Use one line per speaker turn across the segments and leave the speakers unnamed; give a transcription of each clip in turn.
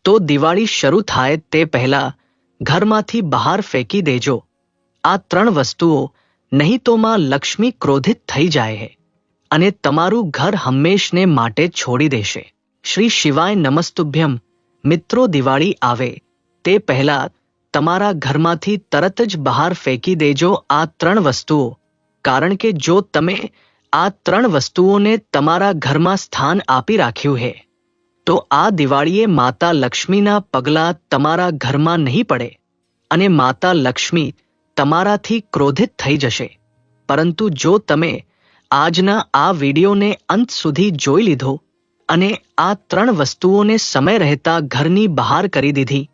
તો દિવાળી શરૂ થાય તે પહેલા ઘરમાંથી બહાર ફેંકી દેજો આ 3 વસ્તુઓ, નહીં તો માં લક્ષ્મી ક્રોધિત થઈ જાય છે અને તમારું ઘર હંમેશને માટે છોડી દેશે. શ્રી શિવાય નમસ્તુભ્યમ. મિત્રો, દિવાળી આવે તે પહેલા તમારા ઘરમાંથી તરત જ બહાર ફેંકી દેજો આ 3 વસ્તુઓ, કારણ કે જો તમે આ 3 વસ્તુઓને તમારા ઘરમાં સ્થાન આપી રાખ્યું છે તો આ દિવાળીએ માતા લક્ષ્મીના પગલાં તમારા ઘરમાં નહીં પડે અને માતા લક્ષ્મી તમારાથી ક્રોધિત થઈ જશે. પરંતુ જો તમે આજના આ વિડીયોને અંત સુધી જોઈ લીધો અને આ 3 વસ્તુઓને સમય રહેતા ઘરની બહાર કરી દીધી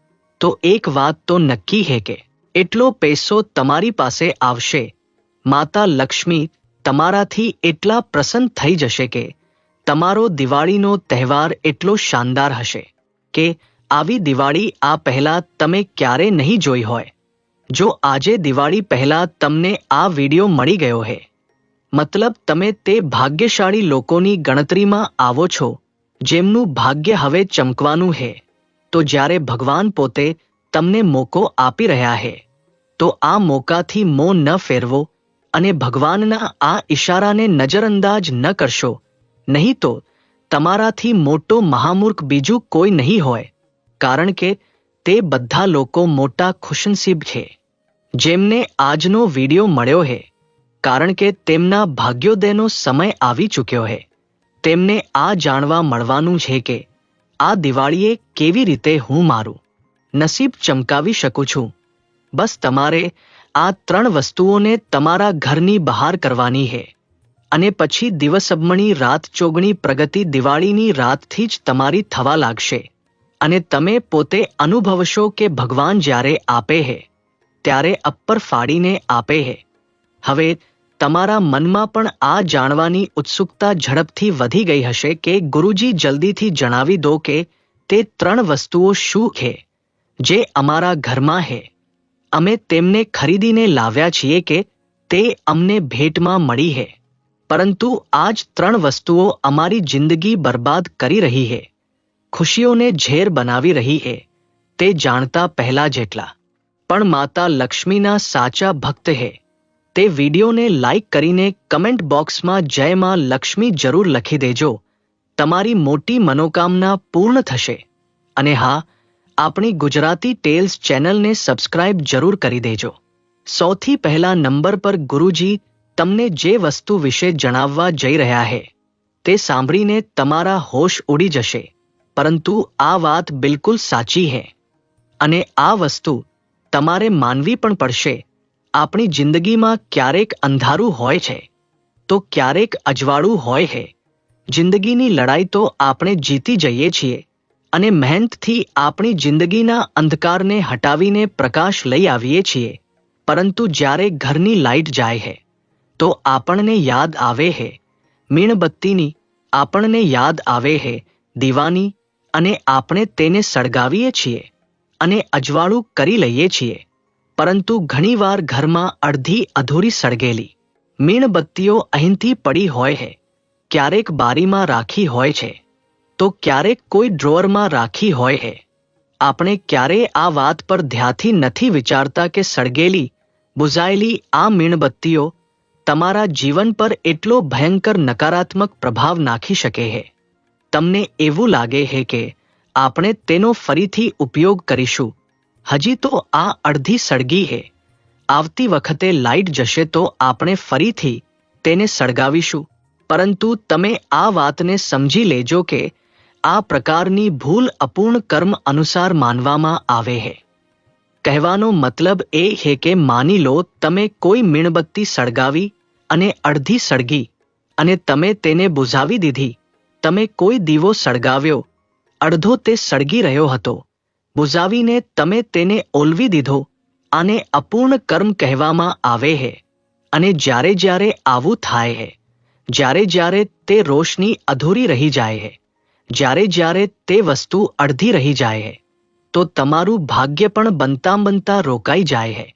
તો એક વાત તો નક્કી છે કે એટલો પૈસો તમારી પાસે આવશે, માતા લક્ષ્મી તમારાથી એટલા પ્રસન્ન થઈ જશે કે તમારો દિવાળીનો તહેવાર એટલો શાનદાર હશે કે આવી દિવાળી આ પહેલા તમે ક્યારે નહીં જોઈ હોય. જો આજે દિવાળી પહેલા તમને આ વિડીયો મળી ગયો છે, મતલબ તમે તે ભાગ્યશાળી લોકોની ગણતરીમાં આવો છો જેમનું ભાગ્ય હવે ચમકવાનું છે, તો જ્યારે ભગવાન પોતે તમને મોકો આપી રહ્યા છે તો આ મોકાથી મોં ન ફેરવો અને ભગવાનના આ ઈશારાને નજરઅંદાજ ન કરશો, નહીં તો તમારાથી મોટો મહામૂર્ખ બીજું કોઈ નહીં હોય, કારણ કે તે બધા લોકો મોટા ખુશનસીબ છે જેમને આજનો વિડીયો મળ્યો છે, કારણ કે તેમના ભાગ્યોદયનો સમય આવી ચૂક્યો છે. તેમને આ જાણવા મળવાનું છે કે આ દિવાળીએ કેવી રીતે હું મારું નસીબ ચમકાવી શકું છું. બસ તમારે આ 3 વસ્તુઓને તમારા ઘરની બહાર કરવાની છે અને પછી દિવસબમણી રાત ચોગણી પ્રગતિ દિવાળીની રાતથી જ તમારી થવા લાગશે અને તમે પોતે અનુભવશો કે ભગવાન જ્યારે આપે છે ત્યારે અપ્પર ફાડીને આપે છે. હવે તમારા મનમાં પણ આ જાણવાની ઉત્સુકતા ઝડપથી વધી ગઈ હશે કે ગુરુજી જલ્દીથી જણાવી દો કે તે 3 વસ્તુઓ શું છે જે અમારા ઘરમાં છે. અમે તેમને ખરીદીને લાવ્યા છીએ કે તે અમને ભેટમાં મળી છે, પરંતુ આ જ 3 વસ્તુઓ અમારી જિંદગી બરબાદ કરી રહી છે, ખુશીઓને ઝેર બનાવી રહી છે, તે જાણતા પહેલા જેટલા પણ માતા લક્ષ્મીના સાચા ભક્ત છે તે વિડીયોને લાઈક કરીને કમેન્ટ બોક્સમાં જય માં લક્ષ્મી જરૂર લખી દેજો. તમારી મોટી મનોકામના પૂર્ણ થશે. અને હા, આપણી ગુજરાતી ટેલ્સ ચેનલને સબસ્ક્રાઇબ જરૂર કરી દેજો. સૌથી પહેલા નંબર પર ગુરુજી તમને જે વસ્તુ વિશે જણાવવા જઈ રહ્યા છે તે સાંભળીને તમારા હોશ ઉડી જશે, પરંતુ આ વાત બિલકુલ સાચી છે અને આ વસ્તુ તમારે માનવી પણ પડશે. આપણી જિંદગીમાં ક્યારેક અંધારું હોય છે તો ક્યારેક અજવાળું હોય છે. જિંદગીની લડાઈ તો આપણે જીતી જઈએ છીએ અને મહેનતથી આપણી જિંદગીના અંધકારને હટાવીને પ્રકાશ લઈ આવીએ છીએ, પરંતુ જ્યારે ઘરની લાઇટ જાય છે તો આપણને યાદ આવે છે મીણબત્તીની, આપણને યાદ આવે છે દીવાની, અને આપણે તેને સળગાવીએ છીએ અને અજવાળું કરી લઈએ છીએ. પરંતુ ઘણીવાર ઘરમાં અડધી અધૂરી સળગેલી મીણબત્તીઓ અહીંથી પડી હોય છે, ક્યારેક બારીમાં રાખી હોય છે તો ક્યારેક કોઈ ડ્રોઅરમાં રાખી હોય છે. આપણે ક્યારેય આ વાત પર ધ્યાનથી નથી વિચારતા કે સળગેલી બુઝાયેલી આ મીણબત્તીઓ તમારા જીવન પર એટલો ભયંકર નકારાત્મક પ્રભાવ નાખી શકે છે. તમને એવું લાગે છે કે આપણે તેનો ફરીથી ઉપયોગ કરીશું, હજી તો આ અડધી સળગી છે, આવતી વખતે લાઇટ જશે તો આપણે ફરીથી તેને સળગાવીશું. પરંતુ તમે આ વાતને સમજી લેજો કે આ પ્રકારની ભૂલ અપૂર્ણ કર્મ અનુસાર માનવામાં આવે છે. કહેવાનો મતલબ એ છે કે માની લો તમે કોઈ મીણબત્તી સળગાવી અને અડધી સળગી અને તમે તેને બુઝાવી દીધી. તમે કોઈ દીવો સળગાવ્યો, અડધો તે સળગી રહ્યો હતો, બુઝાવીને તમે તેને ઓલવી દીધો. આને અપૂર્ણ કર્મ કહેવામાં આવે છે. અને જ્યારે જ્યારે આવું થાય છે, જ્યારે જ્યારે તે રોશની અધૂરી રહી જાય છે, જ્યારે જ્યારે તે વસ્તુ અડધી રહી જાય છે, તો તમારું ભાગ્ય પણ બનતા રોકાઈ જાય છે.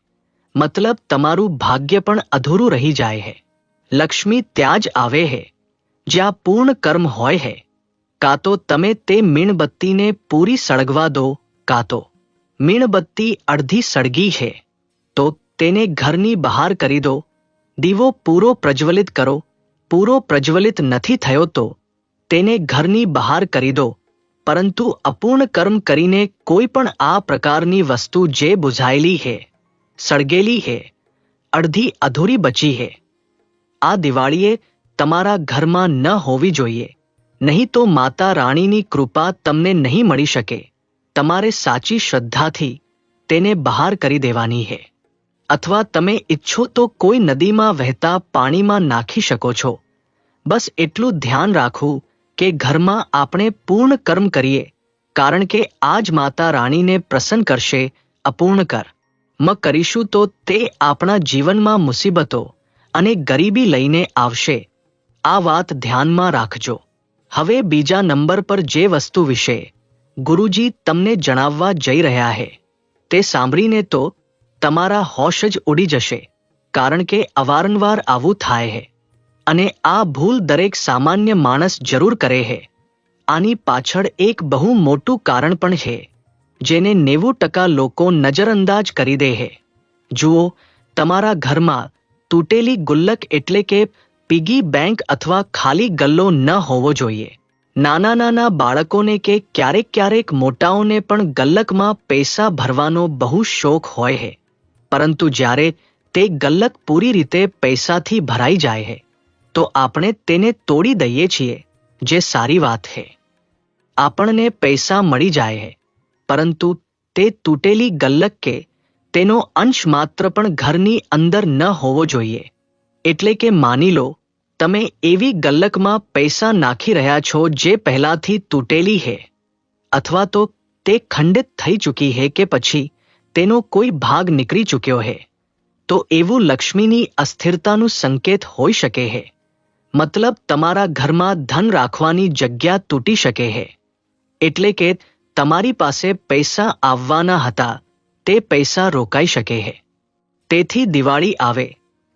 મતલબ તમારું ભાગ્ય પણ અધૂરું રહી જાય છે. લક્ષ્મી ત્યાં જ આવે છે જ્યાં પૂર્ણ કર્મ હોય છે. કાં તો તમે તે મીણબત્તીને પૂરી સળગવા દો, કાં તો મીણબત્તી અડધી સળગી છે તો તેને ઘરની બહાર કરી દો. દીવો પૂરો પ્રજ્વલિત કરો. પૂરો પ્રજ્વલિત નથી થયો તો તેને ઘરની બહાર કરી દો. પરંતુ અપૂર્ણ કર્મ કરીને કોઈ પણ આ પ્રકારની વસ્તુ જે બુઝાયેલી છે, સળગેલી છે, અડધી અધૂરી બચી છે, આ દિવાળીએ તમારા ઘરમાં ન હોવી જોઈએ. નહીં તો માતા રાણીની કૃપા તમને નહીં મળી શકે. તમારે સાચી શ્રદ્ધાથી તેને બહાર કરી દેવાની છે. અથવા તમે ઈચ્છો તો કોઈ નદીમાં વહેતા પાણીમાં નાખી શકો છો. બસ એટલું ધ્યાન રાખવું કે ઘરમાં આપણે પૂર્ણ કર્મ કરીએ, કારણ કે આ જ માતા રાણીને પ્રસન્ન કરશે. અપૂર્ણ કર્મ કરીશું તો તે આપણા જીવનમાં મુસીબતો અને ગરીબી લઈને આવશે. આ વાત ધ્યાનમાં રાખજો. હવે બીજા નંબર પર જે વસ્તુ વિશે ગુરુજી તમને જણાવવા જઈ રહ્યા છે તે સાંભળીને તો તમારા હોશ જ ઉડી જશે, કારણ કે અવારનવાર આવું થાય છે અને આ ભૂલ દરેક સામાન્ય માણસ જરૂર કરે છે. આની પાછળ એક બહુ મોટું કારણ પણ છે જેને 90% લોકો નજરઅંદાજ કરી દે છે. જુઓ, તમારા ઘરમાં તૂટેલી ગુલ્લક એટલે કે પિગી બેંક અથવા ખાલી ગલ્લો ન હોવો જોઈએ. નાના નાના બાળકોને કે ક્યારેક મોટાઓને પણ ગલ્લકમાં પૈસા ભરવાનો બહુ શોખ હોય છે, પરંતુ જ્યારે તે ગલ્લક પૂરી રીતે પૈસાથી ભરાઈ જાય છે તો આપણે તેને તોડી દઈએ છીએ, જે સારી વાત છે. આપણને પૈસા મળી જાય છે, પરંતુ તે તૂટેલી ગલ્લક કે તેનો અંશ માત્ર પણ ઘરની અંદર ન હોવો જોઈએ. એટલે કે માની લો તમે એવી ગલ્લકમાં પૈસા નાખી રહ્યા છો જે પહેલાથી તૂટેલી છે, અથવા તો તે ખંડિત થઈ ચૂકી છે કે પછી તેનો કોઈ ભાગ નીકળી ચૂક્યો છે, તો એવું લક્ષ્મીની અસ્થિરતાનું સંકેત હોઈ શકે છે. મતલબ તમારા ઘરમાં ધન રાખવાની જગ્યા તૂટી શકે છે. એટલે કે તમારી પાસે પૈસા આવવાના હતા તે પૈસા રોકાઈ શકે છે. તેથી દિવાળી આવે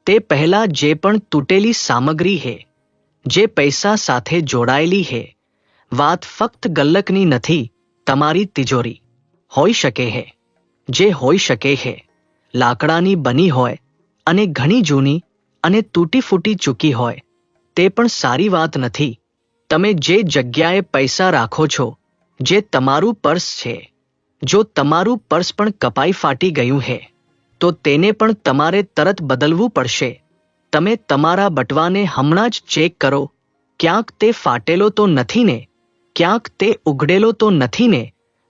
તે પહેલા જે પણ તૂટેલી સામગ્રી છે, જે પૈસા સાથે જોડાયેલી છે, વાત ફક્ત ગલ્લકની નથી, તમારી તિજોરી હોઈ શકે છે, જે હોઈ શકે છે લાકડાની બની હોય અને ઘણી જૂની અને તૂટી ફૂટી ચૂકી હોય, તે પણ સારી વાત નથી. તમે જે જગ્યાએ પૈસા રાખો છો, જે તમારું પર્સ છે, જો તમારું પર્સ પણ કપાઈ ફાટી ગયું છે તો તેને પણ તમારે તરત બદલવું પડશે. તમે તમારા બટવાને હમણાં જ ચેક કરો. ક્યાંક તે ફાટેલો તો નથી ને? ક્યાંક તે ઉઘડેલો તો નથી ને?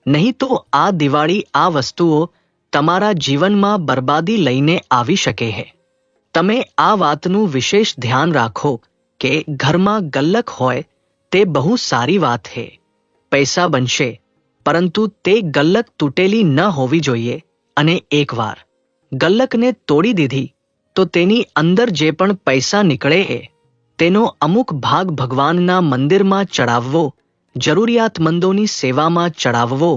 નહીં તો આ દિવાળી આ વસ્તુઓ તમારા જીવનમાં બરબાદી લઈને આવી શકે છે. તમે આ વાતનું વિશેષ ધ્યાન રાખો કે ઘરમાં ગલ્લક હોય તે બહુ સારી વાત છે. પૈસા બનશે, પરંતુ તે ગલ્લક તૂટેલી ન હોવી જોઈએ. અને એકવાર ગલ્લકને તોડી દીધી તો તેની અંદર જે પણ પૈસા નીકળે છે તેનો અમુક ભાગ ભગવાનના મંદિરમાં ચડાવવો, જરૂરિયાતમંદોની સેવામાં ચડાવવો,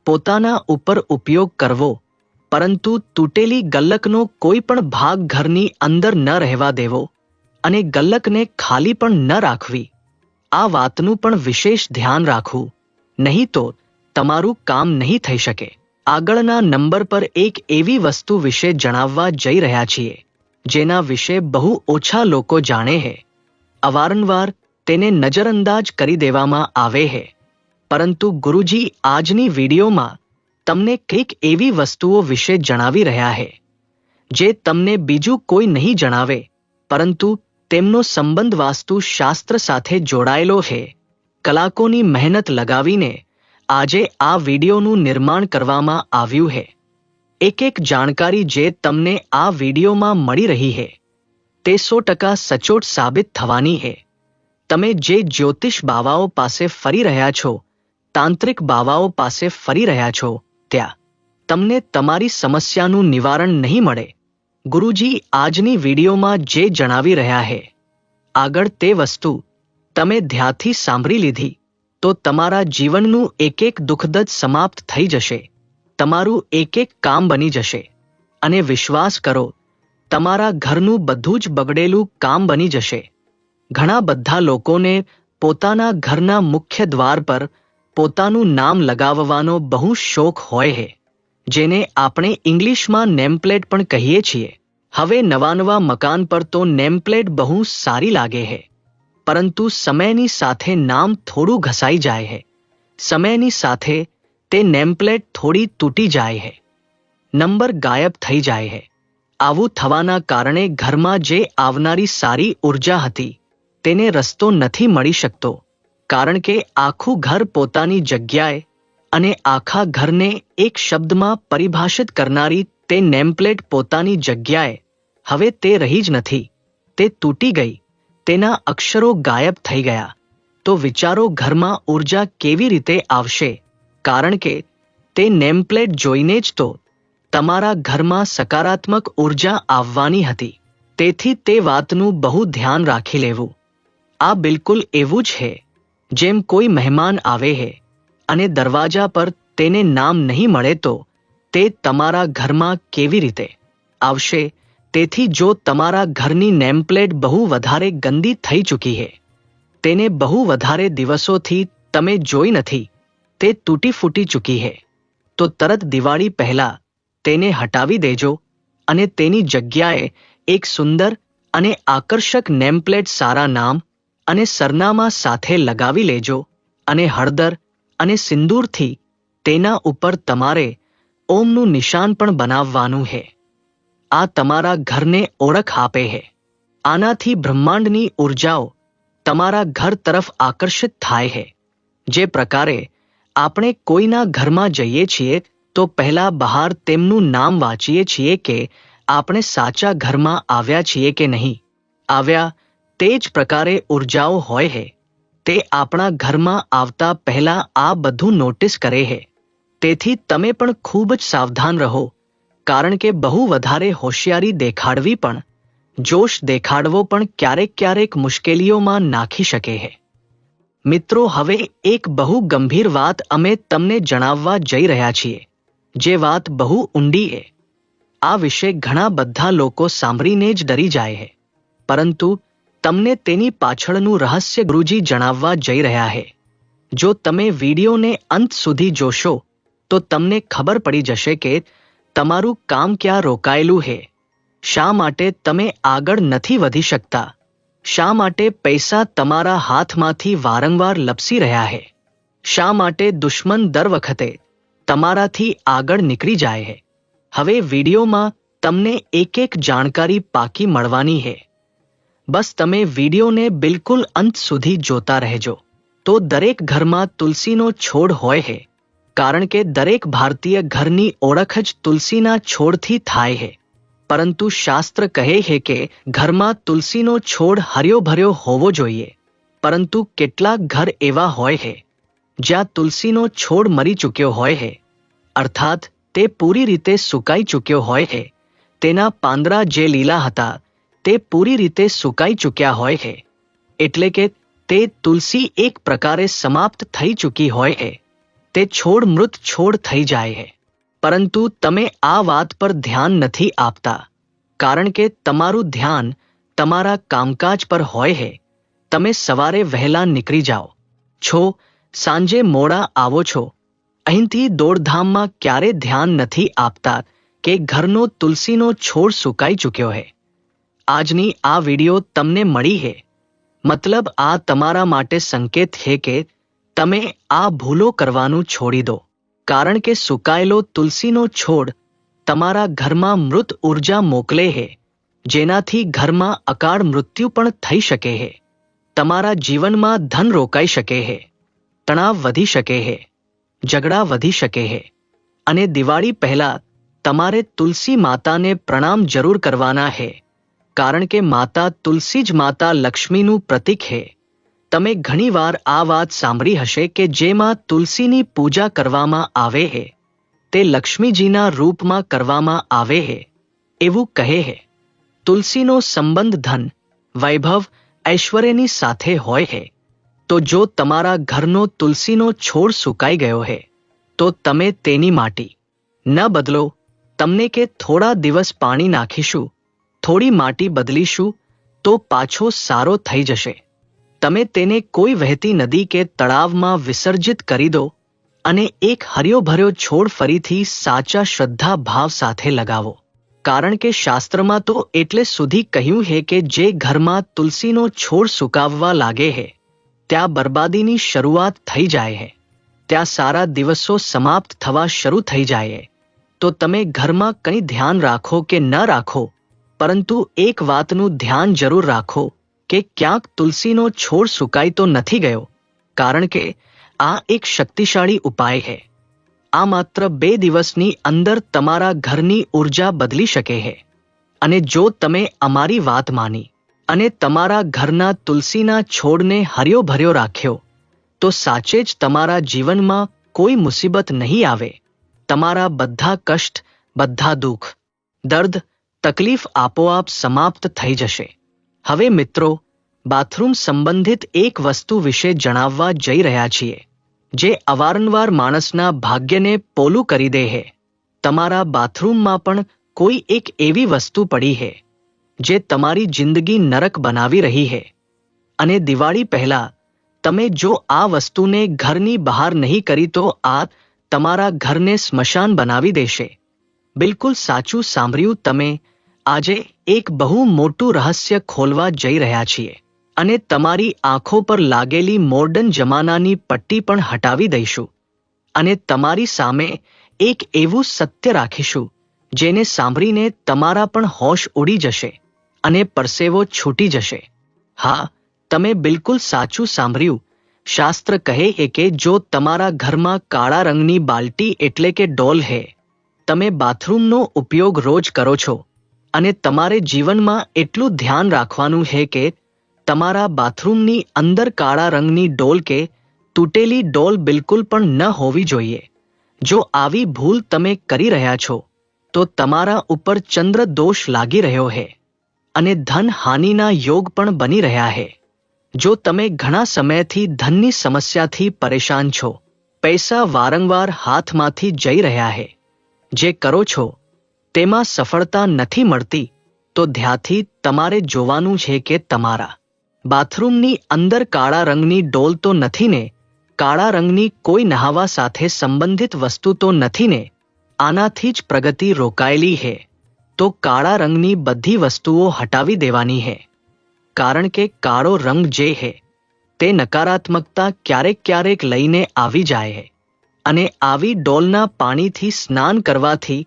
પોતાના ઉપર ઉપયોગ કરવો, પરંતુ તૂટેલી ગલ્લકનો કોઈ પણ ભાગ ઘરની અંદર ન રહેવા દેવો અને ગલ્લકને ખાલી પણ ન રાખવી. આ વાતનું પણ વિશેષ ધ્યાન રાખવું, નહીં તો તમારું કામ નહીં થઈ શકે. આગળના નંબર પર એક એવી વસ્તુ વિશે જણાવવા જઈ રહ્યા છીએ જેના વિશે બહુ ઓછા લોકો જાણે છે. અવારનવાર તેને નજરઅંદાજ કરી દેવામાં આવે છે, પરંતુ ગુરુજી આજની વિડીયોમાં તમને કંઈક એવી વસ્તુઓ વિશે જણાવી રહ્યા છે જે તમને બીજું કોઈ નહીં જણાવે, પરંતુ તેમનો સંબંધ વાસ્તુશાસ્ત્ર સાથે જોડાયેલો છે. કલાકોની મહેનત લગાવીને આજે આ વિડીયોનું નિર્માણ કરવામાં આવ્યું છે. એક જાણકારી જે તમને આ વિડીયોમાં મળી રહી છે તે 100% સચોટ સાબિત થવાની છે. તમે જે જ્યોતિષ બાવાઓ પાસે ફરી રહ્યા છો, તાંત્રિક બાવાઓ પાસે ફરી રહ્યા છો, ત્યાં તમને તમારી સમસ્યાનું નિવારણ નહીં મળે. ગુરુજી આજની વિડીયોમાં જે જણાવી રહ્યા છે આગળ તે વસ્તુ તમે ધ્યાનથી સાંભળી લીધી તો તમારા જીવનનું એક દુઃખદ સમાપ્ત થઈ જશે. તમારું એક કામ બની જશે અને વિશ્વાસ કરો, તમારા ઘરનું બધું જ બગડેલું કામ બની જશે. ઘણા બધા લોકોને પોતાના ઘરના મુખ્ય દ્વાર પર પોતાનું નામ લગાવવાનો બહુ શોખ હોય છે, જેને આપણે ઇંગ્લિશમાં નેમપ્લેટ પણ કહીએ છીએ. હવે નવા મકાન પર તો નેમપ્લેટ બહુ સારી લાગે છે, પરંતુ સમયની સાથે નામ થોડું ઘસાઈ જાય છે. સમયની સાથે તે નેમપ્લેટ થોડી તૂટી જાય છે, નંબર ગાયબ થઈ જાય છે. આવું થવાના કારણે ઘરમાં જે આવનારી સારી ઉર્જા હતી તેને રસ્તો નથી મળી શકતો, કારણ કે આખું ઘર પોતાની જગ્યાએ અને આખા ઘરને એક શબ્દમાં પરિભાષિત કરનારી તે નેમપ્લેટ પોતાની જગ્યાએ હવે તે રહી જ નથી. તે તૂટી ગઈ, તેના અક્ષરો ગાયબ થઈ ગયા. તો વિચારો ઘરમાં ઉર્જા કેવી રીતે આવશે, કારણ કે તે નેમપ્લેટ જોઈને જ તો તમારા ઘરમાં સકારાત્મક ઉર્જા આવવાની હતી. તેથી તે વાતનું બહુ ધ્યાન રાખી લેવું. આ બિલકુલ એવું જ છે જેમ કોઈ મહેમાન આવે છે અને દરવાજા પર તેને નામ નહીં મળે તો તે તમારા ઘરમાં કેવી રીતે આવશે. તેથી જો તમારા ઘરની નેમપ્લેટ બહુ વધારે ગંદી થઈ ચૂકી છે, તેને બહુ વધારે દિવસોથી તમે જોઈ નથી, તે તૂટી ફૂટી ચૂકી છે, તો તરત દિવાળી પહેલા તેને હટાવી દેજો અને તેની જગ્યાએ એક સુંદર અને આકર્ષક નેમપ્લેટ સારા નામ અને સરનામા સાથે લગાવી લેજો અને હળદર અને સિંદૂરથી તેના ઉપર તમારે ઓમનું નિશાન પણ બનાવવાનું છે. આ તમારા ઘરને ઓળખ આપે છે. આનાથી બ્રહ્માંડની ઉર્જાઓ તમારા ઘર તરફ આકર્ષિત થાય છે. જે પ્રકારે આપણે કોઈના ઘરમાં જઈએ છીએ તો પહેલા બહાર તેમનું નામ વાંચીએ છીએ કે આપણે સાચા ઘરમાં આવ્યા છીએ કે નહીં આવ્યા, તે જ પ્રકારે ઉર્જાઓ હોય છે. તે આપણા ઘરમાં આવતા પહેલા આ બધું નોટિસ કરે છે. તેથી તમે પણ ખૂબ જ સાવધાન રહો, કારણ કે બહુ વધારે હોશિયારી દેખાડવી પણ, જોશ દેખાડવો પણ ક્યારેક મુશ્કેલીઓમાં નાખી શકે છે. મિત્રો, હવે એક બહુ ગંભીર વાત અમે તમને જણાવવા જઈ રહ્યા છીએ, જે વાત બહુ ઊંડી છે. આ વિશે ઘણા બધા લોકો સાંભળીને જ ડરી જાય છે, પરંતુ તમને તેની પાછળનું રહસ્ય ગુરુજી જણાવવા જઈ રહ્યા છે. જો તમે વિડીયોને અંત સુધી જોશો તો તમને ખબર પડી જશે કે તમારું કામ ક્યાં રોકાયેલું છે, શા માટે તમે આગળ નથી વધી શકતા, શા માટે પૈસા તમારા હાથમાંથી વારંવાર લપસી રહ્યા છે, શા માટે દુશ્મન દર વખતે તમારાથી આગળ નીકળી જાય છે. હવે વિડીયોમાં તમને એક જાણકારી પાકી મળવાની છે. બસ તમે વિડીયોને બિલકુલ અંત સુધી જોતા રહેજો. તો દરેક ઘરમાં તુલસીનો છોડ હોય છે, કારણ કે દરેક ભારતીય ઘરની ઓળખ જ તુલસીના છોડથી થાય છે. પરંતુ શાસ્ત્ર કહે છે કે ઘરમાં તુલસીનો છોડ હર્યો ભર્યો હોવો જોઈએ, પરંતુ કેટલાક ઘર એવા હોય છે જ્યાં તુલસીનો છોડ મરી ચૂક્યો હોય છે, અર્થાત તે પૂરી રીતે સુકાઈ ચૂક્યો હોય છે. તેના પાંદડા જે લીલા હતા તે પૂરી રીતે સુકાઈ ચૂક્યા હોય છે, એટલે કે તે તુલસી એક પ્રકારે સમાપ્ત થઈ ચૂકી હોય છે. તે છોડ મૃત છોડ થઈ જાય છે. પરંતુ તમે આ વાત પર ધ્યાન નથી આપતા, કારણ કે તમારું ધ્યાન તમારા કામકાજ પર હોય છે. તમે સવારે વહેલા નીકળી જાઓ છો, સાંજે મોડા આવો છો, અહીંથી દોડધામમાં ક્યારે ધ્યાન નથી આપતા કે ઘરનો તુલસીનો છોડ સુકાઈ ચૂક્યો છે. આજની આ વિડીયો તમને મળી છે, મતલબ આ તમારા માટે સંકેત છે કે તમે આ ભૂલો કરવાનું છોડી દો, કારણ કે સુકાયેલો તુલસીનો છોડ તમારા ઘરમાં મૃત ઉર્જા મોકલે છે, જેનાથી ઘરમાં અકાળ મૃત્યુ પણ થઈ શકે છે. તમારા જીવનમાં ધન રોકાઈ શકે છે, તણાવ વધી શકે છે, ઝઘડા વધી શકે છે. અને દિવાળી પહેલા તમારે તુલસી માતાને પ્રણામ જરૂર કરવાના છે, કારણ કે માતા તુલસી જ માતા લક્ષ્મીનું પ્રતીક છે. તમે ઘણીવાર આ વાત સાંભળી હશે કે જેમાં તુલસીની પૂજા કરવામાં આવે છે તે લક્ષ્મીજીના રૂપમાં કરવામાં આવે છે, એવું કહે છે. તુલસીનો સંબંધ ધન, વૈભવ, ઐશ્વર્યની સાથે હોય છે. તો જો તમારા ઘરનો તુલસીનો છોડ સુકાઈ ગયો છે તો તમે તેની માટી ન બદલો, તમને કે થોડા દિવસ પાણી નાખીશું, થોડી માટી બદલીશું તો પાછો સારો થઈ જશે. તમે તેને કોઈ વહેતી નદી કે તળાવમાં વિસર્જિત કરી દો અને એક હર્યોભર્યો છોડ ફરીથી સાચા શ્રદ્ધા ભાવ સાથે લગાવો. કારણ કે શાસ્ત્રમાં તો એટલે સુધી કહ્યું હે કે જે ઘરમાં તુલસીનો છોડ સુકાવવા લાગે હે ત્યાં બરબાદીની શરૂઆત થઈ જાય હે, ત્યાં સારા દિવસો સમાપ્ત થવા શરૂ થઈ જાય હે. તો તમે ઘરમાં કંઈ ધ્યાન રાખો કે ન રાખો, પરંતુ એક વાતનું ધ્યાન જરૂર રાખો કે ક્યાંક તુલસીનો છોડ સુકાઈ તો નથી ગયો, કારણ કે આ એક શક્તિશાળી ઉપાય છે. આ માત્ર 2 દિવસની અંદર તમારા ઘરની ઉર્જા બદલી શકે છે. અને જો તમે અમારી વાત માની અને તમારા ઘરના તુલસીના છોડને હર્યો ભર્યો રાખ્યો તો સાચે જ તમારા જીવનમાં કોઈ મુસીબત નહીં આવે. તમારા બધા કષ્ટ, બધા દુઃખ, દર્દ, તકલીફ આપોઆપ સમાપ્ત થઈ જશે. હવે મિત્રો, બાથરૂમ સંબંધિત એક વસ્તુ વિશે જણાવવા જઈ રહ્યા છીએ જે અવારનવાર માણસના ભાગ્યને પોલું કરી દે છે. તમારા બાથરૂમમાં પણ કોઈ એક એવી વસ્તુ પડી છે જે તમારી જિંદગી નરક બનાવી રહી છે. અને દિવાળી પહેલા તમે જો આ વસ્તુને ઘરની બહાર નહીં કરી તો આ તમારા ઘરને સ્મશાન બનાવી દેશે. બિલકુલ સાચું સાંભળ્યું તમે. આજે એક બહુ મોટું રહસ્ય ખોલવા જઈ રહ્યા છીએ અને તમારી આંખો પર લાગેલી મોર્ડન જમાનાની પટ્ટી પણ હટાવી દઈશું અને તમારી સામે એક એવું સત્ય રાખીશું જેને સાંભળીને તમારા પણ હોશ ઉડી જશે અને પરસેવો છૂટી જશે. હા, તમે બિલકુલ સાચું સાંભળ્યું. શાસ્ત્ર કહે છે કે જો તમારા ઘરમાં કાળા રંગની બાલટી એટલે કે ડોલ હે, તમે બાથરૂમનો ઉપયોગ રોજ કરો છો અને તમારે જીવનમાં એટલું ધ્યાન રાખવાનું છે કે તમારા બાથરૂમની અંદર કાળા રંગની ડોલ કે તૂટેલી ડોલ બિલકુલ પણ ન હોવી જોઈએ. જો આવી ભૂલ તમે કરી રહ્યા છો તો તમારા ઉપર ચંદ્ર દોષ લાગી રહ્યો છે અને ધન હાનિના યોગ પણ બની રહ્યા છે. જો તમે ઘણા સમયથી ધનની સમસ્યાથી પરેશાન છો, પૈસા વારંવાર હાથમાંથી જઈ રહ્યા છે, જે કરો છો તેમાં સફળતા નથી મળતી, તો ધ્યાનથી તમારે જોવાનું છે કે તમારા બાથરૂમની અંદર કાળા રંગની ડોલ તો નથી ને, કાળા રંગની કોઈ નહાવા સાથે સંબંધિત વસ્તુ તો નથી ને. આનાથી જ પ્રગતિ રોકાયેલી છે. તો કાળા રંગની બધી વસ્તુઓ હટાવી દેવાની છે, કારણ કે કાળો રંગ જે છે તે નકારાત્મકતા ક્યારેક ક્યારેક લઈને આવી જાય છે અને આવી ડોલના પાણીથી સ્નાન કરવાથી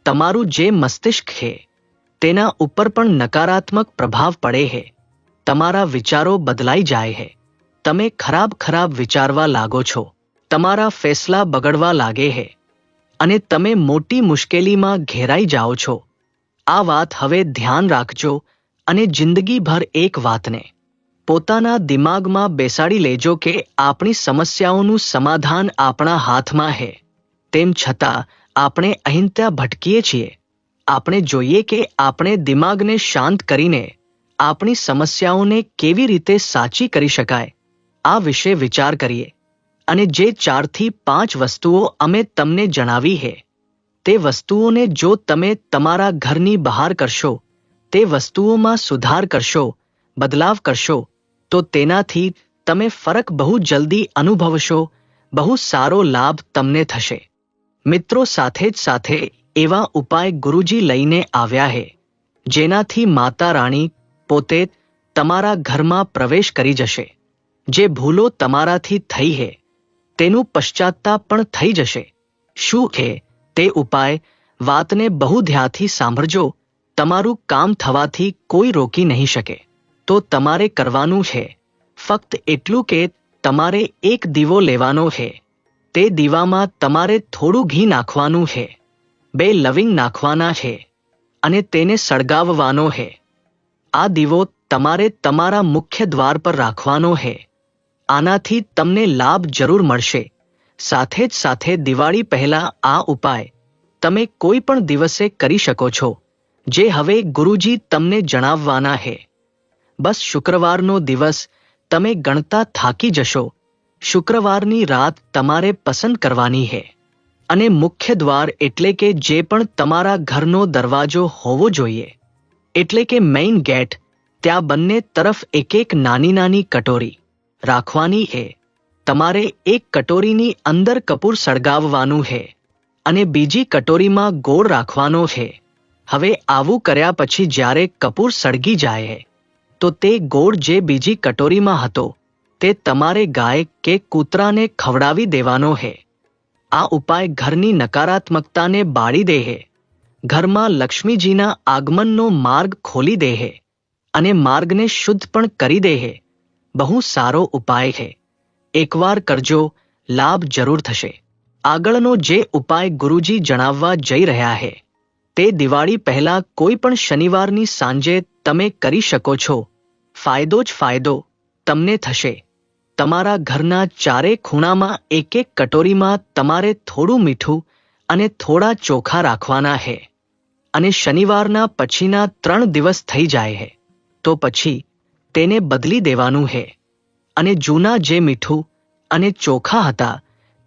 તમારું જે મસ્તિષ્ક છે તેના ઉપર પણ નકારાત્મક પ્રભાવ પડે છે. તમારા વિચારો બદલાઈ જાય છે. તમે ખરાબ વિચારવા લાગો છો, તમારા ફેસલા બગડવા લાગે છે અને તમે મોટી મુશ્કેલીમાં ઘેરાઈ જાઓ છો. આ વાત હવે ધ્યાન રાખજો અને જિંદગીભર એક વાતને પોતાના દિમાગમાં બેસાડી લેજો કે આપણી સમસ્યાઓનું સમાધાન આપણા હાથમાં છે. તેમ છતાં આપણે અહીં ત્યાં ભટકીએ છીએ. આપણે જોઈએ કે આપણે દિમાગને શાંત કરીને આપણી સમસ્યાઓને કેવી રીતે સાચી કરી શકાય આ વિશે વિચાર કરીએ. અને જે 4 થી 5 વસ્તુઓ અમે તમને જણાવી છે તે વસ્તુઓને જો તમે તમારા ઘરની બહાર કરશો, તે વસ્તુઓમાં સુધાર કરશો, બદલાવ કરશો, તો તેનાથી તમે ફરક બહુ જલ્દી અનુભવશો. બહુ સારો લાભ તમને થશે. મિત્રો, સાથે જ સાથે એવા ઉપાય ગુરુજી લઈને આવ્યા છે જેનાથી માતા રાણી પોતે તમારા ઘરમાં પ્રવેશ કરી જશે. જે ભૂલો તમારાથી થઈ છે તેનું પશ્ચાતાપ પણ થઈ જશે. શું છે તે ઉપાય? વાતને બહુ ધ્યાનથી સાંભળજો. તમારું કામ થવાથી કોઈ રોકી નહીં શકે. તો તમારે કરવાનું છે ફક્ત એટલું કે તમારે એક દીવો લેવાનો છે. તે દીવામાં તમારે થોડું ઘી નાખવાનું છે, 2 લવિંગ નાખવાના છે અને તેને સળગાવવાનો છે. આ દીવો તમારે તમારા મુખ્ય દ્વાર પર રાખવાનો છે. આનાથી તમને લાભ જરૂર મળશે. સાથે જ સાથે દિવાળી પહેલા આ ઉપાય તમે કોઈ પણ દિવસે કરી શકો છો, જે હવે ગુરુજી તમને જણાવવાના છે. બસ શુક્રવારનો દિવસ તમે ગણતા થાકી જશો. શુક્રવારની રાત તમારે પસંદ કરવાની છે અને મુખ્ય દ્વાર એટલે કે જે પણ તમારા ઘરનો દરવાજો હોવો જોઈએ, એટલે કે મેઇન ગેટ, ત્યાં બંને તરફ એક નાની કટોરી રાખવાની છે. તમારે એક કટોરીની અંદર કપૂર સળગાવવાનું છે અને બીજી કટોરીમાં ગોળ રાખવાનો છે. હવે આવું કર્યા પછી જ્યારે કપૂર સળગી જાય તો તે ગોળ જે બીજી કટોરીમાં હતો તે તમારે ગાય કે કૂતરાને ખવડાવી દેવાનો છે. આ ઉપાય ઘરની નકારાત્મકતાને બાળી દે છે, ઘરમાં લક્ષ્મીજીના આગમનનો માર્ગ ખોલી દે છે અને માર્ગને શુદ્ધ પણ કરી દે છે. બહુ સારો ઉપાય છે. એકવાર કરજો, લાભ જરૂર થશે. આગળનો જે ઉપાય ગુરુજી જણાવવા જઈ રહ્યા છે તે દિવાળી પહેલા કોઈ પણ શનિવારની સાંજે તમે કરી શકો છો. ફાયદો જ ફાયદો તમને થશે. તમારા ઘરના ચારે ખૂણામાં એક એક કટોરીમાં તમારે થોડું મીઠું અને થોડા ચોખા રાખવાના છે અને શનિવારના પછીના 3 દિવસ થઈ જાય છે તો પછી તેને બદલી દેવાનું છે અને જૂના જે મીઠું અને ચોખા હતા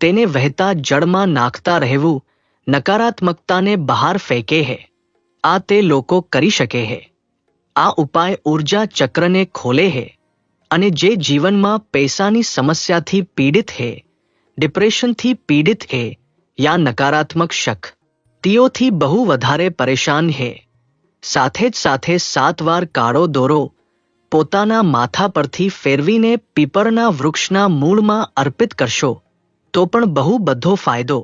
તેને વહેતા જળમાં નાખતા રહેવું નકારાત્મકતાને બહાર ફેંકે છે. આ તે લોકો કરી શકે છે. આ ઉપાય ઊર્જા ચક્રને ખોલે છે અને જે જીવનમાં પૈસાની સમસ્યાથી પીડિત છે, ડિપ્રેશનથી પીડિત છે યા નકારાત્મક શક્તિઓથી બહુ વધારે પરેશાન છે, સાથે જ સાથે 7 વાર કાળો દોરો પોતાના માથા પરથી ફેરવીને પીપળના વૃક્ષના મૂળમાં અર્પિત કરશો તો પણ બહુ બધો ફાયદો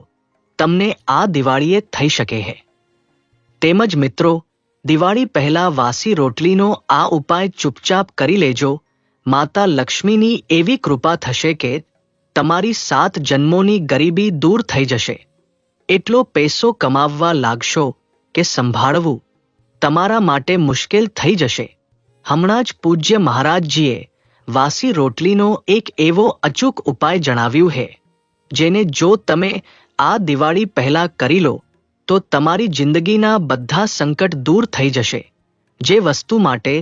તમને આ દિવાળીએ થઈ શકે છે. તેમજ મિત્રો, દિવાળી પહેલા વાસી રોટલીનો આ ઉપાય ચૂપચાપ કરી લેજો. માતા લક્ષ્મીની એવી કૃપા થશે કે તમારી 7 જન્મોની ગરીબી દૂર થઈ જશે. એટલો પૈસો કમાવવા લાગશો કે સંભાળવું તમારા માટે મુશ્કેલ થઈ જશે. હમણાં જ પૂજ્ય મહારાજજીએ વાસી રોટલીનો એક એવો અચૂક ઉપાય જણાવ્યું છે જેને જો તમે આ દિવાળી પહેલા કરી લો તો તમારી જિંદગીના બધા સંકટ દૂર થઈ જશે. જે વસ્તુ માટે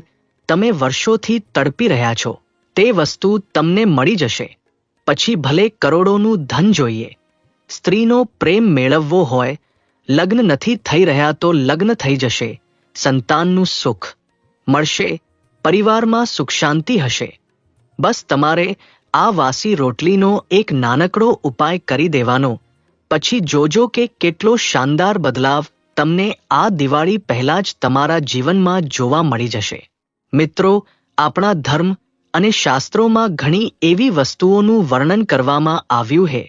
તમે વર્ષોથી તડપી રહ્યા છો તે વસ્તુ તમને મળી જશે. પછી ભલે કરોડોનું ધન જોઈએ, સ્ત્રીનો પ્રેમ મેળવવો હોય, લગ્ન નથી થઈ રહ્યા તો લગ્ન થઈ જશે, સંતાનનું સુખ મળશે, પરિવારમાં સુખ શાંતિ હશે. બસ તમારે આ વાસી રોટલીનો એક નાનકડો ઉપાય કરી દેવાનો. પછી જોજો કે કેટલો શાનદાર બદલાવ તમને આ દિવાળી પહેલા જ તમારા જીવનમાં જોવા મળી જશે. મિત્રો, આપણા ધર્મ અને શાસ્ત્રોમાં ઘણી એવી વસ્તુઓનું વર્ણન કરવામાં આવ્યું છે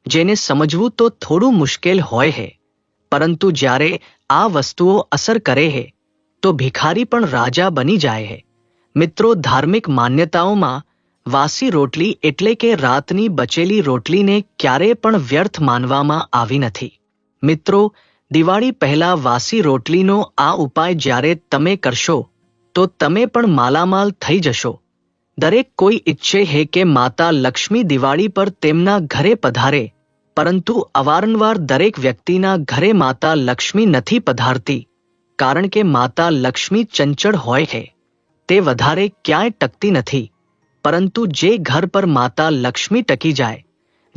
જેને સમજવું તો થોડું મુશ્કેલ હોય છે, પરંતુ જ્યારે આ વસ્તુઓ અસર કરે છે તો ભિખારી પણ રાજા બની જાય છે. મિત્રો, ધાર્મિક માન્યતાઓમાં વાસી રોટલી એટલે કે રાતની બચેલી રોટલીને ક્યારેય પણ વ્યર્થ માનવામાં આવી નથી. મિત્રો, દિવાળી પહેલા વાસી રોટલીનો આ ઉપાય જ્યારે તમે કરશો તો તમે પણ માલામાલ થઈ જશો. દરેક કોઈ ઈચ્છે છે કે માતા લક્ષ્મી દિવાળી પર તેમના ઘરે પધારે, પરંતુ અવારનવાર દરેક વ્યક્તિના ઘરે માતા લક્ષ્મી નથી પધારતી, કારણ કે માતા લક્ષ્મી ચંચળ હોય છે, તે વધારે ક્યાંય ટકતી નથી. પરંતુ જે ઘર પર માતા લક્ષ્મી ટકી જાય,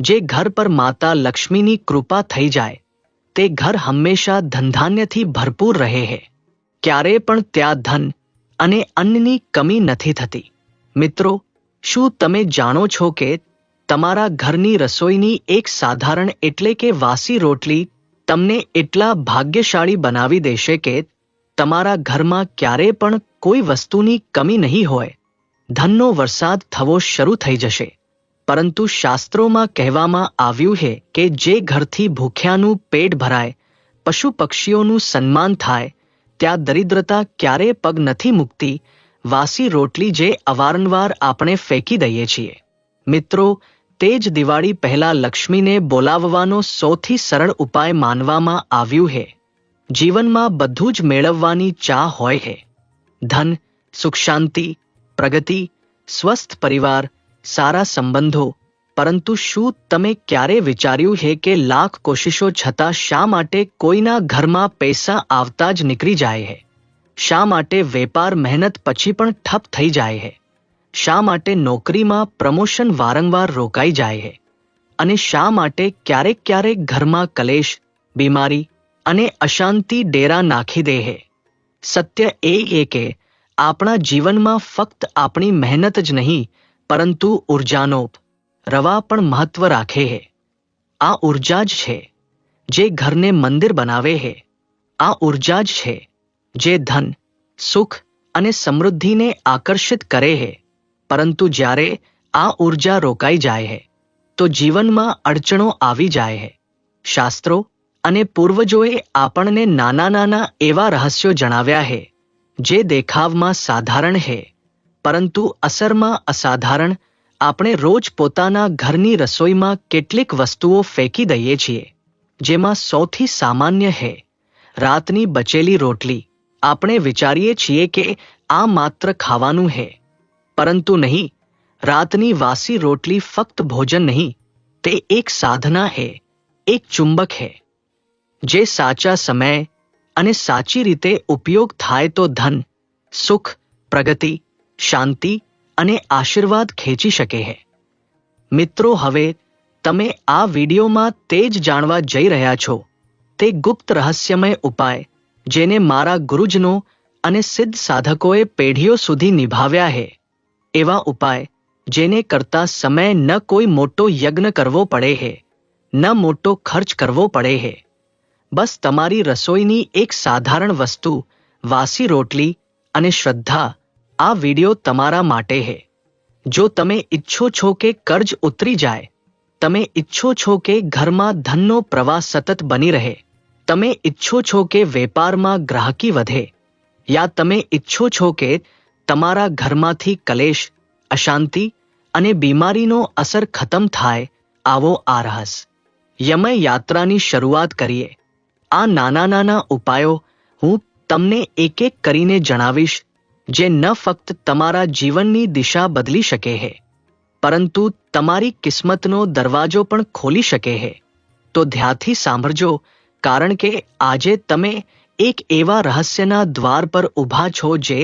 જે ઘર પર માતા લક્ષ્મીની કૃપા થઈ જાય, તે ઘર હંમેશા ધનધાન્યથી ભરપૂર રહે છે. ક્યારેય પણ ત્યાં ધન અને અન્નની કમી નથી થતી. મિત્રો, શું તમે જાણો છો કે તમારા ઘરની રસોઈની એક સાધારણ એટલે કે વાસી રોટલી તમને એટલા ભાગ્યશાળી બનાવી દેશે કે તમારા ઘરમાં ક્યારેય પણ કોઈ વસ્તુની કમી નહીં હોય, ધનનો વરસાદ થવો શરૂ થઈ જશે. પરંતુ શાસ્ત્રોમાં કહેવામાં આવ્યું છે કે જે ઘરથી ભૂખ્યાનું પેટ ભરાય, પશુ પક્ષીઓનું સન્માન થાય, ત્યાં દરિદ્રતા ક્યારેય પગ નથી મૂકતી. વાસી રોટલી જે અવારનવાર આપણે ફેંકી દઈએ છીએ. મિત્રો, તે જ દિવાળી પહેલા લક્ષ્મીને બોલાવવાનો સૌથી સરળ ઉપાય માનવામાં આવ્યું છે. જીવનમાં બધું જ મેળવવાની ચાહ હોય છે, ધન, સુખ શાંતિ, પ્રગતિ, સ્વસ્થ પરિવાર, સારા સંબંધો. પરંતુ શું તમે ક્યારે વિચાર્યું છે કે લાખ કોશિશો છતાં શા માટે કોઈના ઘરમાં પૈસા આવતા જ નીકળી જાય છે? શા માટે વેપાર મહેનત પછી પણ ઠપ થઈ જાય છે? શા માટે નોકરીમાં પ્રમોશન વારંવાર રોકાઈ જાય છે? અને શા માટે ક્યારેક ક્યારેક ઘરમાં કલેશ, બીમારી અને અશાંતિ ડેરા નાખી દે છે? સત્ય એ કે આપણા જીવનમાં ફક્ત આપણી મહેનત જ નહીં પરંતુ ઉર્જાનો રવા પણ મહત્વ રાખે હે. આ ઉર્જા જ છે જે ઘરને મંદિર બનાવે હે. આ ઉર્જા જ છે જે ધન, સુખ અને સમૃદ્ધિને આકર્ષિત કરે હે. પરંતુ જ્યારે આ ઉર્જા રોકાઈ જાય હે તો જીવનમાં અડચણો આવી જાય હે. શાસ્ત્રો અને પૂર્વજોએ આપણને નાના નાના એવા રહસ્યો જણાવ્યા હે જે દેખાવમાં સાધારણ હે પરંતુ અસરમાં અસાધારણ. આપણે રોજ પોતાના ઘરની રસોઈમાં કેટલીક વસ્તુઓ ફેંકી દઈએ છીએ જેમાં સૌથી સામાન્ય હે રાતની બચેલી રોટલી. આપણે વિચારીએ છીએ કે આ માત્ર ખાવાનું હે, પરંતુ નહીં. રાતની વાસી રોટલી ફક્ત ભોજન નહીં, તે એક સાધના હે, એક ચુંબક હે જે સાચા સમયે અને સાચી રીતે ઉપયોગ થાય તો ધન, સુખ, પ્રગતિ, શાંતિ અને આશીર્વાદ ખેંચી શકે હે. મિત્રો, હવે તમે આ વિડીયોમાં તે જ જાણવા જઈ રહ્યા છો, તે ગુપ્ત રહસ્યમય ઉપાય જેને મારા ગુરુજનો અને સિદ્ધ સાધકોએ પેઢીઓ સુધી નિભાવ્યા હે. એવા ઉપાય જેને કરતા સમય ન કોઈ મોટો યજ્ઞ કરવો પડે હે, ન મોટો ખર્ચ કરવો પડે હે. બસ તમારી રસોઈની એક સાધારણ વસ્તુ, વાસી રોટલી અને શ્રદ્ધા. આ વિડીયો તમારા માટે હે. જો તમે ઈચ્છો છો કે કર્જ ઉતરી જાય, તમે ઈચ્છો છો કે ઘરમાં ધનનો પ્રવાહ સતત બની રહે, તમે ઈચ્છો છો કે વેપારમાં ગ્રાહકી વધે, યા તમે ઈચ્છો છો કે તમારા ઘરમાંથી કલેશ, અશાંતિ અને બીમારીનો અસર ખતમ થાય, આવો આ રહસ્યમય યાત્રાની શરૂઆત કરીએ. આ નાના નાના ઉપાયો હું તમને એક એક કરીને જણાવીશ જે ન ફક્ત તમારા જીવનની દિશા બદલી શકે હે પરંતુ તમારી કિસ્મતનો દરવાજો પણ ખોલી શકે હે. તો ધ્યાનથી સાંભળજો, કારણ કે આજે તમે એક એવા રહસ્યના દ્વાર પર ઊભા છો જે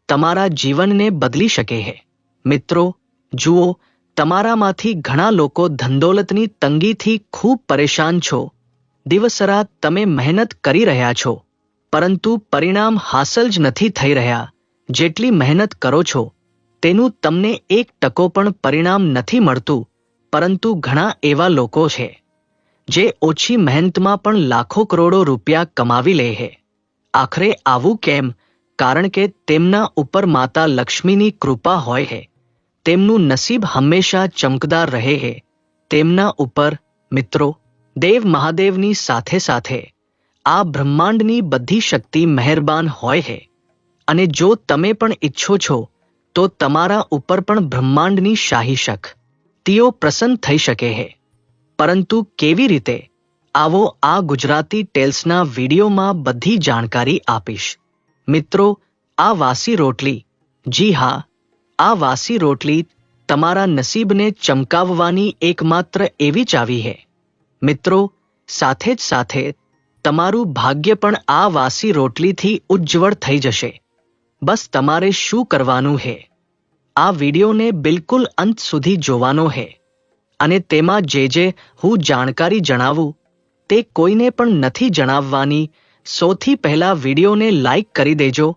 તમારા જીવનને બદલી શકે હે. મિત્રો જુઓ, તમારામાંથી ઘણા લોકો ધનદોલતની તંગીથી ખૂબ પરેશાન છો. દિવસરાત તમે મહેનત કરી રહ્યા છો પરંતુ પરિણામ હાંસલ જ નથી થઈ રહ્યા. જેટલી મહેનત કરો છો તેનું તમને 1% પણ પરિણામ નથી મળતું. પરંતુ ઘણા એવા લોકો છે જે ઓછી મહેનતમાં પણ લાખો કરોડો રૂપિયા કમાવી લે છે. આખરે આવું કેમ? કારણ કે તેમના ઉપર માતા લક્ષ્મીની કૃપા હોય છે. તેમનું નસીબ હંમેશા ચમકદાર રહે છે. તેમના ઉપર મિત્રો દેવ મહાદેવની સાથે સાથે આ બ્રહ્માંડની બધી શક્તિ મહેરબાન હોય છે. અને જો તમે પણ ઈચ્છો છો તો તમારા ઉપર પણ બ્રહ્માંડની શાહી શક્તિઓ પ્રસન્ન થઈ શકે છે. પરંતુ કેવી રીતે? આવો આ ગુજરાતી ટેલ્સના વિડીયોમાં બધી જાણકારી આપીશ. મિત્રો, આ વાસી રોટલી, જી હા, આ વાસી રોટલી તમારા નસીબને ચમકાવવાની એકમાત્ર એવી ચાવી છે. મિત્રો, સાથે જ સાથે તમારું ભાગ્ય પણ આ વાસી રોટલીથી ઉજ્જવળ થઈ જશે. બસ તમારે શું કરવાનું છે? આ વિડીયોને બિલકુલ અંત સુધી જોવાનો છે અને તેમાં જે હું જાણકારી જણાવું તે કોઈને પણ નથી જણાવવાની. સૌથી પહેલા વિડીયોને લાઈક કરી દેજો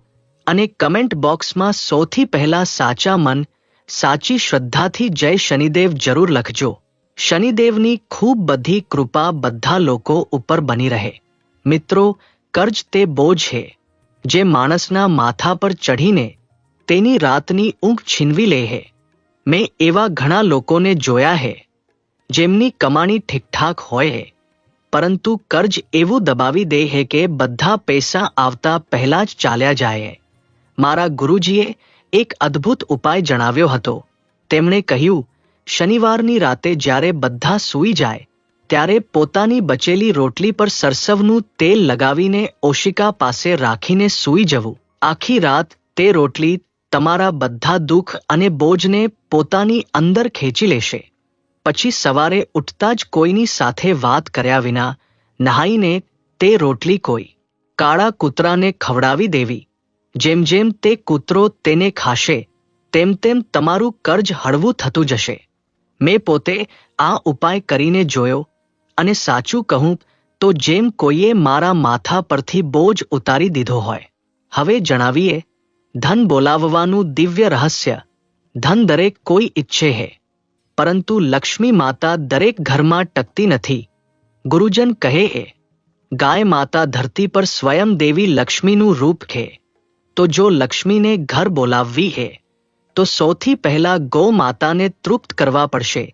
અને કમેન્ટ બોક્સમાં સૌથી પહેલા સાચા મન, સાચી શ્રદ્ધાથી જય શનિદેવ જરૂર લખજો. શનિદેવની ખૂબ બધી કૃપા બધા લોકો ઉપર બની રહે. મિત્રો, કર્જ તે બોજ છે જે માણસના માથા પર ચઢીને તેની રાતની ઊંઘ છીનવી લે છે. મેં એવા ઘણા લોકોને જોયા છે જેમની કમાણી ઠીકઠાક હોય છે પરંતુ કર્જ એવું દબાવી દે છે કે બધા પૈસા આવતા પહેલા જ ચાલ્યા જાય. મારા ગુરુજીએ એક અદ્ભુત ઉપાય જણાવ્યો હતો. તેમણે કહ્યું, શનિવારની રાતે જ્યારે બધા સૂઈ જાય ત્યારે પોતાની બચેલી રોટલી પર સરસવનું તેલ લગાવીને ઓશિકા પાસે રાખીને સૂઈ જવું. આખી રાત તે રોટલી તમારા બધા દુઃખ અને બોજને પોતાની અંદર ખેંચી લેશે. પછી સવારે ઉઠતા જ કોઈની સાથે વાત કર્યા વિના નહાઈને તે રોટલી કોઈ કાળા કૂતરાને ખવડાવી દેવી. જેમ જેમ તે કૂતરો તેને ખાશે તેમ તેમ તમારું કર્જ હળવું થતું જશે. મેં પોતે આ ઉપાય કરીને જોયો અને સાચું કહું તો જેમ કોઈએ મારા માથા પરથી બોજ ઉતારી દીધો હોય. હવે જણાવીએ ધન બોલાવવાનું દિવ્ય રહસ્ય. ધન દરેક કોઈ ઈચ્છે છે, પરંતુ લક્ષ્મી માતા દરેક ઘરમાં ટકતી નથી. ગુરુજન કહે છે, ગાય માતા ધરતી પર સ્વયં દેવી લક્ષ્મીનું રૂપ છે. તો જો લક્ષ્મીને ઘર બોલાવવી છે તો સૌથી પહેલા ગૌ માતાને તૃપ્ત કરવા પડશે.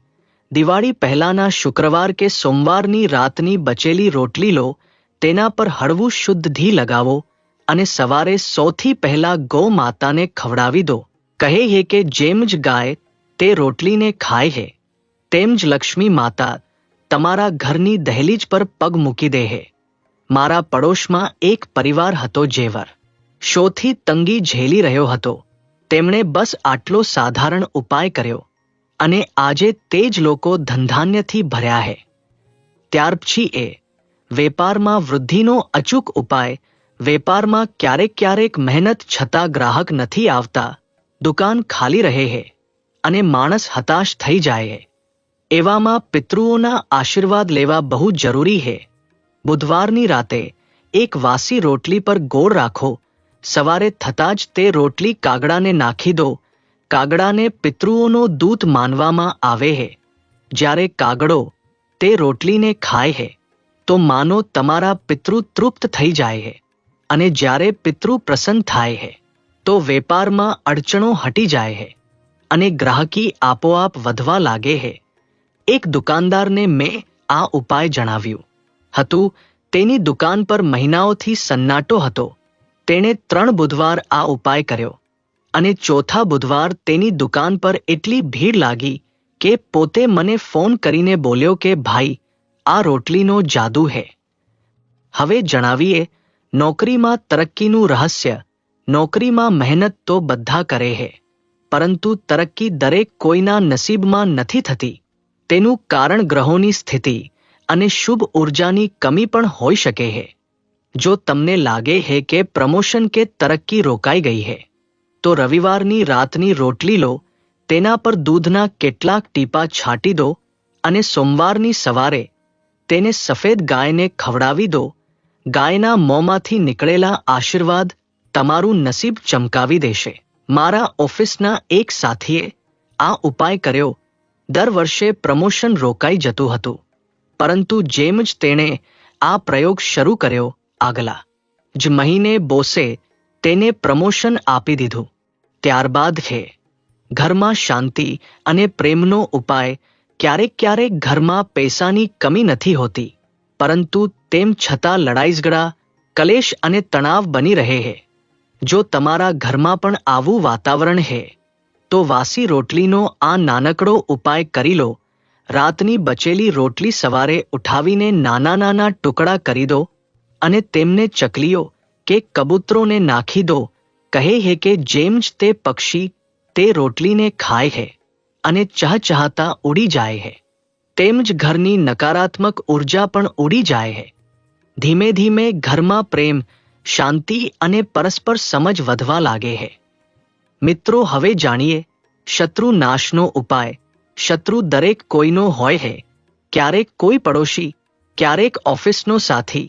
દિવાળી પહેલાના શુક્રવાર કે સોમવારની રાતની બચેલી રોટલી લો, તેના પર હળવું શુદ્ધ ઘી લગાવો અને સવારે સૌથી પહેલા ગૌ માતાને ખવડાવી દો. કહે છે કે જેમ જ ગાય તે રોટલીને ખાય છે, તેમ જ લક્ષ્મી માતા તમારા ઘરની દહેલીજ પર પગ મૂકી દે છે. મારા પડોશમાં એક પરિવાર હતો જે વર્ષોથી તંગી ઝેલી રહ્યો હતો. તેમણે બસ આટલો સાધારણ ઉપાય કર્યો અને આજે તે જ લોકો ધનધાન્યથી ભર્યા છે. ત્યાર પછી એ વેપારમાં વૃદ્ધિનો અચૂક ઉપાય. વેપારમાં ક્યારેક મહેનત છતાં ગ્રાહક નથી આવતા, દુકાન ખાલી રહે છે અને માણસ હતાશ થઈ જાય છે. એવામાં પિતૃઓના આશીર્વાદ લેવા બહુ જરૂરી છે. બુધવારની રાતે એક વાસી રોટલી પર ગોળ રાખો. સવારે થતાં જ તે રોટલી કાગડાને નાખી દો. કાગડાને પિતૃઓનો દૂત માનવામાં આવે છે. જ્યારે કાગડો તે રોટલીને ખાય છે તો માનો તમારા પિતૃ તૃપ્ત થઈ જાય છે અને જ્યારે પિતૃ પ્રસન્ન થાય છે તો વેપારમાં અડચણો હટી જાય છે અને ગ્રાહકી આપોઆપ વધવા લાગે છે. એક દુકાનદારને મેં આ ઉપાય જણાવ્યું હતું. તેની દુકાન પર મહિનાઓથી સન્નાટો હતો. તેણે 3 બુધવાર આ ઉપાય કર્યો અને ચોથા બુધવાર તેની દુકાન પર એટલી ભીડ લાગી કે પોતે મને ફોન કરીને બોલ્યો કે ભાઈ, આ રોટલીનો જાદુ છે. હવે જણાવીએ નોકરીમાં તરક્કીનું રહસ્ય. નોકરીમાં મહેનત તો બધા કરે છે, પરંતુ તરક્કી દરેક કોઈના નસીબમાં નથી થતી. તેનું કારણ ગ્રહોની સ્થિતિ અને શુભ ઉર્જાની કમી પણ હોઈ શકે છે. જો તમને લાગે છે કે પ્રમોશન કે તરક્કી રોકાઈ ગઈ છે તો રવિવારની રાતની રોટલી લો, તેના પર દૂધના કેટલાક ટીપા છાંટી દો અને સોમવારની સવારે તેને સફેદ ગાયને ખવડાવી દો. ગાયના મોંમાંથી નીકળેલા આશીર્વાદ તમારું નસીબ ચમકાવી દેશે. મારા ઓફિસના એક સાથીએ આ ઉપાય કર્યો. દર વર્ષે પ્રમોશન રોકાઈ જતું હતું, પરંતુ જેમ જ તેણે આ પ્રયોગ શરૂ કર્યો, આગલા જ મહિને બોસે તેને પ્રમોશન આપી દીધું. ત્યારબાદ છે ઘરમાં શાંતિ અને પ્રેમનો ઉપાય. ક્યારેક ઘરમાં પૈસાની કમી નથી હોતી, પરંતુ તેમ છતાં લડાઈ ઝઘડા, કલેશ અને તણાવ બની રહે છે. જો તમારા ઘરમાં પણ આવું વાતાવરણ છે તો વાસી રોટલીનો આ નાનકડો ઉપાય કરી લો. રાતની બચેલી રોટલી સવારે ઉઠાવીને નાના ટુકડા કરી દો અને તેમને ચકલીઓ કે કબૂતરોને નાખી દો. કહે છે કે જેમ જ તે પક્ષી તે રોટલીને ખાય છે અને ચહચહાતા ઉડી જાય છે, તેમ જ ઘરની નકારાત્મક ઉર્જા પણ ઉડી જાય છે. ધીમે ધીમે ઘરમાં પ્રેમ, શાંતિ અને પરસ્પર સમજ વધવા લાગે છે. મિત્રો, હવે જાણીએ શત્રુ નાશનો ઉપાય. શત્રુ દરેક કોઈનો હોય છે. ક્યારેક કોઈ પડોશી, ક્યારેક ઓફિસનો સાથી,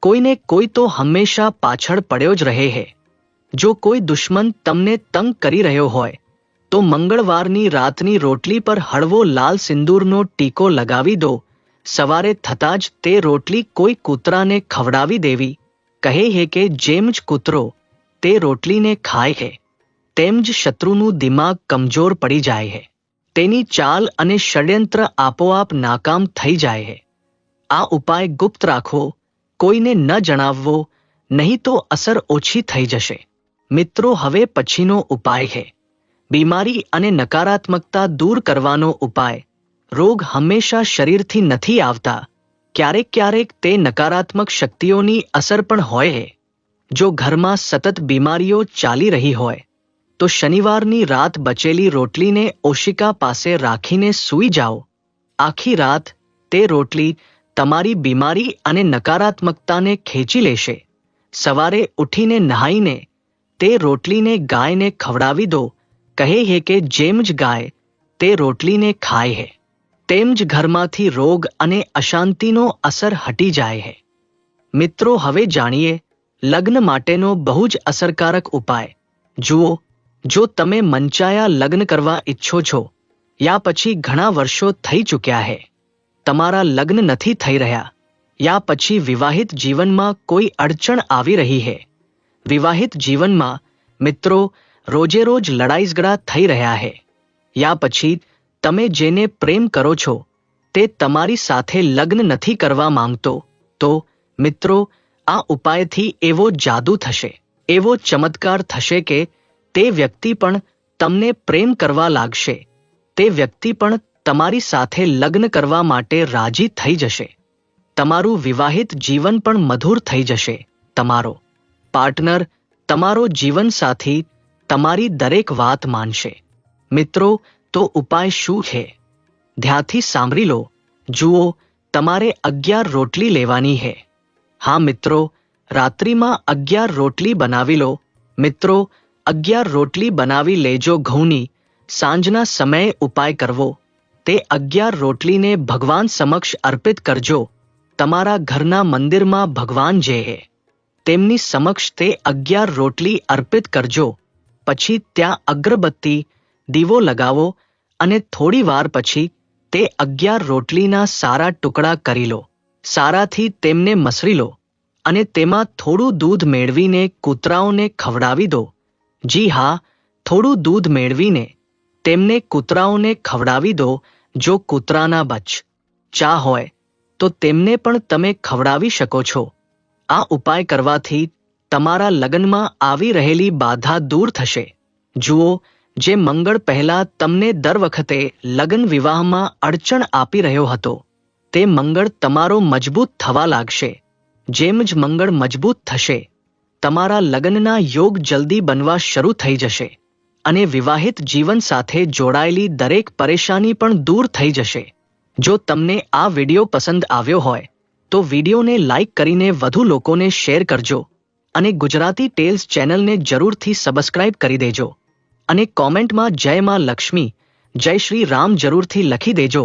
કોઈને કોઈ તો હંમેશા પાછળ પડ્યો જ રહે છે. જો કોઈ દુશ્મન તમને તંગ કરી રહ્યો હોય તો મંગળવારની રાતની રોટલી પર હળવો લાલ સિંદૂરનો ટીકો લગાવી દો. સવારે થતાં જ તે રોટલી કોઈ કૂતરાને ખવડાવી દેવી. કહે છે કે જેમ જ કૂતરો તે રોટલીને ખાય છે, તેમ જ શત્રુનું દિમાગ કમજોર પડી જાય છે. તેની ચાલ અને ષડયંત્ર આપોઆપ નાકામ થઈ જાય છે. આ ઉપાય ગુપ્ત રાખવો, કોઈને ન જણાવવો, નહીં તો અસર ઓછી થઈ જશે. મિત્રો, હવે પછીનો ઉપાય છે બીમારી અને નકારાત્મકતા દૂર કરવાનો ઉપાય. રોગ હંમેશા શરીરથી નથી આવતા. ક્યારેક તે નકારાત્મક શક્તિઓની અસર પણ હોય છે. જો ઘરમાં સતત બીમારીઓ ચાલી રહી હોય તો શનિવારની રાત બચેલી રોટલીને ઓશિકા પાસે રાખીને સૂઈ જાઓ. આખી રાત તે રોટલી તમારી બીમારી અને નકારાત્મકતાને ખેંચી લેશે. સવારે ઉઠીને નહાઈને તે રોટલીને ગાયને ખવડાવી દો. કહે છે કે જેમ જ ગાય તે રોટલીને ખાય છે, તેમ જ ઘરમાંથી રોગ અને અશાંતિનો અસર હટી જાય છે. મિત્રો, હવે જાણીએ લગ્ન માટેનો બહુ જ અસરકારક ઉપાય. જુઓ, જો તમે મંચાયા લગ્ન કરવા ઈચ્છો છો, યા પછી ઘણા વર્ષો થઈ ચૂક્યા હે, તમારા લગ્ન નથી થઈ રહ્યા, યા પછી વિવાહિત જીવનમાં કોઈ અડચણ આવી રહી હે, વિવાહિત જીવનમાં મિત્રો રોજે રોજ લડાઈ ઝઘડા થઈ રહ્યા હે, યા પછી તમે જેને પ્રેમ કરો છો તે તમારી સાથે લગ્ન નથી કરવા માંગતો, તો મિત્રો આ ઉપાયથી એવો જાદુ થશે, એવો ચમત્કાર થશે કે તે વ્યક્તિ પણ તમને પ્રેમ કરવા લાગશે, તે વ્યક્તિ પણ તમારી સાથે લગ્ન કરવા માટે રાજી થઈ જશે, તમારું વિવાહિત જીવન પણ મધુર થઈ જશે, તમારો પાર્ટનર, તમારો જીવનસાથી તમારી દરેક વાત માનશે. મિત્રો તો ઉપાય શું છે? ધ્યાનથી સાંભળી લો. જુઓ, તમારે 11 રોટલી લેવાની હે. હા મિત્રો, રાત્રિમાં 11 રોટલી બનાવી લો. મિત્રો 11 રોટલી બનાવી લેજો ઘઉંની. સાંજના સમયે ઉપાય કરવો. તે 11 રોટલીને ભગવાન સમક્ષ અર્પિત કરજો. તમારા ઘરના મંદિરમાં ભગવાન જે હે તેમની સમક્ષ તે 11 રોટલી અર્પિત કરજો. પછી ત્યાં અગરબત્તી, દીવો લગાવો અને થોડી વાર પછી તે 11 રોટલીના સારા ટુકડા કરી લો. સારાથી તેમને મસળી લો અને તેમાં થોડું દૂધ મેળવીને કૂતરાઓને ખવડાવી દો. જી હા, થોડું દૂધ મેળવીને તેમને કૂતરાઓને ખવડાવી દો. જો કૂતરાના બચ્ચા હોય તો તેમને પણ તમે ખવડાવી શકો છો. આ ઉપાય કરવાથી તમારા લગ્નમાં આવી રહેલી બાધા દૂર થશે. જુઓ, જે મંગળ પહેલા તમને દર વખતે લગ્ન વિવાહમાં અડચણ આપી રહ્યો હતો, તે મંગળ તમારો મજબૂત થવા લાગશે. જેમ જ મંગળ મજબૂત થશે, તમારા લગ્નના યોગ જલ્દી બનવા શરૂ થઈ જશે અને વિવાહિત જીવન સાથે જોડાયેલી દરેક પરેશાની પણ દૂર થઈ જશે. જો તમને આ વિડિયો પસંદ આવ્યો હોય તો વિડિયોને લાઇક કરીને વધુ લોકોને શેર કરજો અને ગુજરાતી ટેલ્સ ચેનલને જરૂરથી સબસ્ક્રાઇબ કરી દેજો અને કોમેન્ટમાં જય માં લક્ષ્મી, જય શ્રી રામ જરૂરથી લખી દેજો.